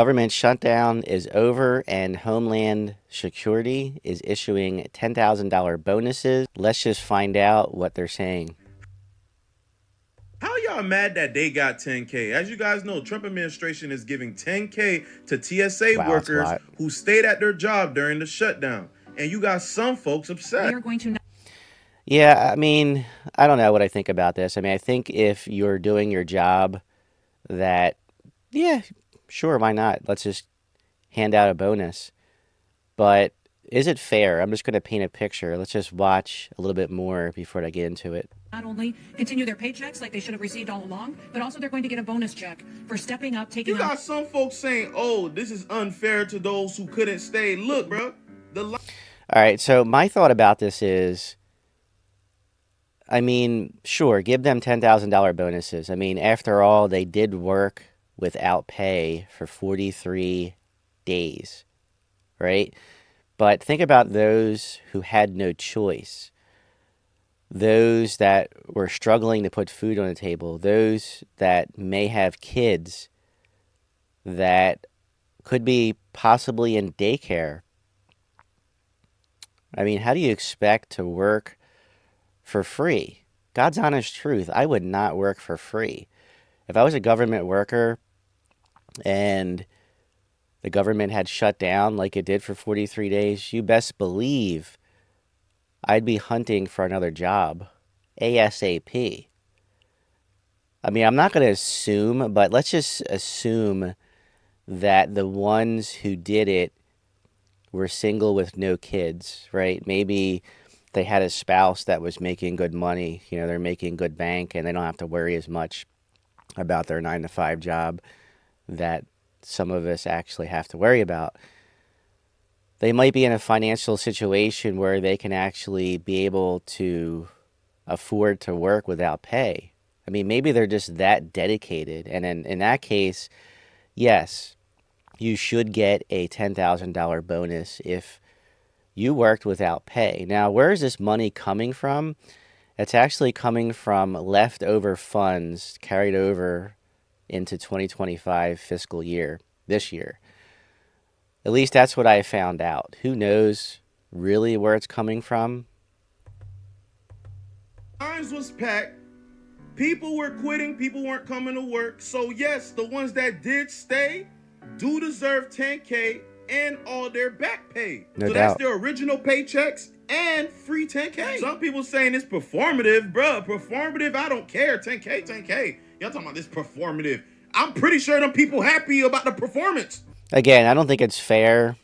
Government shutdown is over and Homeland Security is issuing $10,000 bonuses. Let's just find out what they're saying. How y'all mad that they got 10K? As you guys know, Trump administration is giving 10K to TSA Wow, that's a workers lot. who stayed at their job during the shutdown. And you got some folks upset. We are going to Yeah, I mean, I don't know what I think about this. I mean, I think if you're doing your job, that, yeah, sure, why not? Let's just hand out a bonus. But is it fair? I'm just going to paint a picture. Let's just watch a little bit more before I get into it. not only continue their paychecks like they should have received all along, but also they're going to get a bonus check for stepping up, taking You on. got some folks saying, oh, this is unfair to those who couldn't stay. Look, bro, All right, so my thought about this is, I mean, sure, give them $10,000 bonuses. I mean, after all, they did work without pay for 43 days, right? But think about those who had no choice, those that were struggling to put food on the table, those that may have kids that could be possibly in daycare. I mean, how do you expect to work for free? God's honest truth, I would not work for free. If I was a government worker and the government had shut down like it did for 43 days, you best believe I'd be hunting for another job ASAP. I mean, I'm not going to assume, but let's just assume that the ones who did it were single with no kids, right? Maybe they had a spouse that was making good money, they're making good bank and they don't have to worry as much about their 9 to 5 job that some of us actually have to worry about. They might be in a financial situation where they can actually be able to afford to work without pay. I mean, maybe they're just that dedicated. And in that case, yes, you should get a $10,000 bonus if you worked without pay. Now, where is this money coming from? It's actually coming from leftover funds carried over into 2025 fiscal year, this year. At least that's what I found out. Who knows really where it's coming from? lines was packed. People were quitting. People weren't coming to work. So, yes, the ones that did stay do deserve 10K and all their back pay. No So that's doubt. their original paychecks and free 10K. Some people saying it's performative. Bruh, performative, I don't care. 10K, 10K. Y'all talking about this performative. I'm pretty sure them people happy about the performance. Again, I don't think it's fair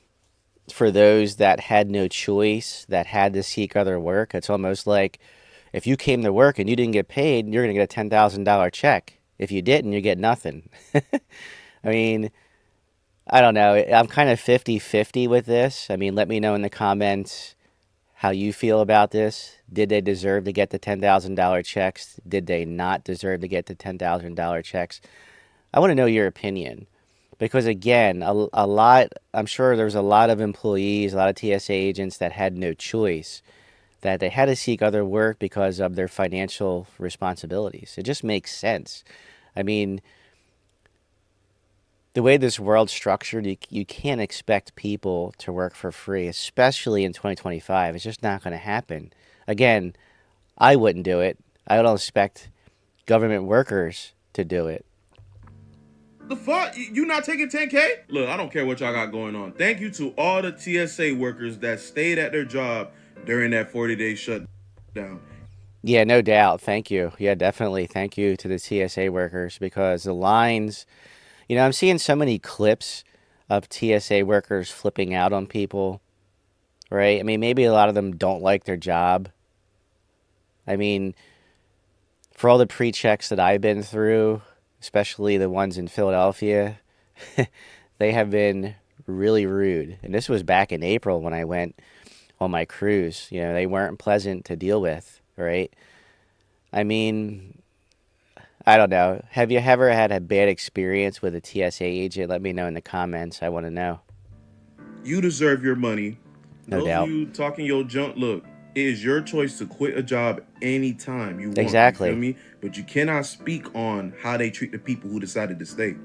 for those that had no choice, that had to seek other work. It's almost like if you came to work and you didn't get paid, you're going to get a $10,000 check. If you didn't, you get nothing. I mean, I don't know. I'm kind of 50-50 with this. I mean, let me know in the comments how you feel about this. Did they deserve to get the $10,000 checks? Did they not deserve to get the $10,000 checks? I want to know your opinion. Because again, a lot, I'm sure there's a lot of employees, a lot of TSA agents that had no choice, that they had to seek other work because of their financial responsibilities. It just makes sense. I mean, the way this world's structured, you can't expect people to work for free, especially in 2025. It's just not going to happen. Again, I wouldn't do it. I don't expect government workers to do it. The fuck? You not taking 10K? Look, I don't care what y'all got going on. Thank you to all the TSA workers that stayed at their job during that 40-day shutdown. Yeah, no doubt. Thank you. Yeah, definitely. Thank you to the TSA workers because the lines, I'm seeing so many clips of TSA workers flipping out on people, right? I mean, maybe a lot of them don't like their job. I mean, for all the pre-checks that I've been through, especially the ones in Philadelphia, they have been really rude. And this was back in April when I went on my cruise. They weren't pleasant to deal with, right? I mean, I don't know. Have you ever had a bad experience with a TSA agent? Let me know in the comments. I want to know. You deserve your money. No Those of doubt. you talking your junk, look, it is your choice to quit a job anytime you want. You feel Exactly. me? But you cannot speak on how they treat the people who decided to stay.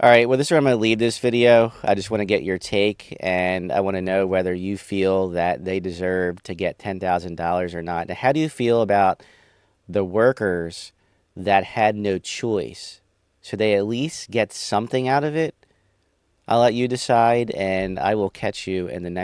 All right, well, this is where I'm going to leave this video. I just want to get your take, and I want to know whether you feel that they deserve to get $10,000 or not. Now, how do you feel about the workers that had no choice? Should they at least get something out of it? I'll let you decide, and I will catch you in the next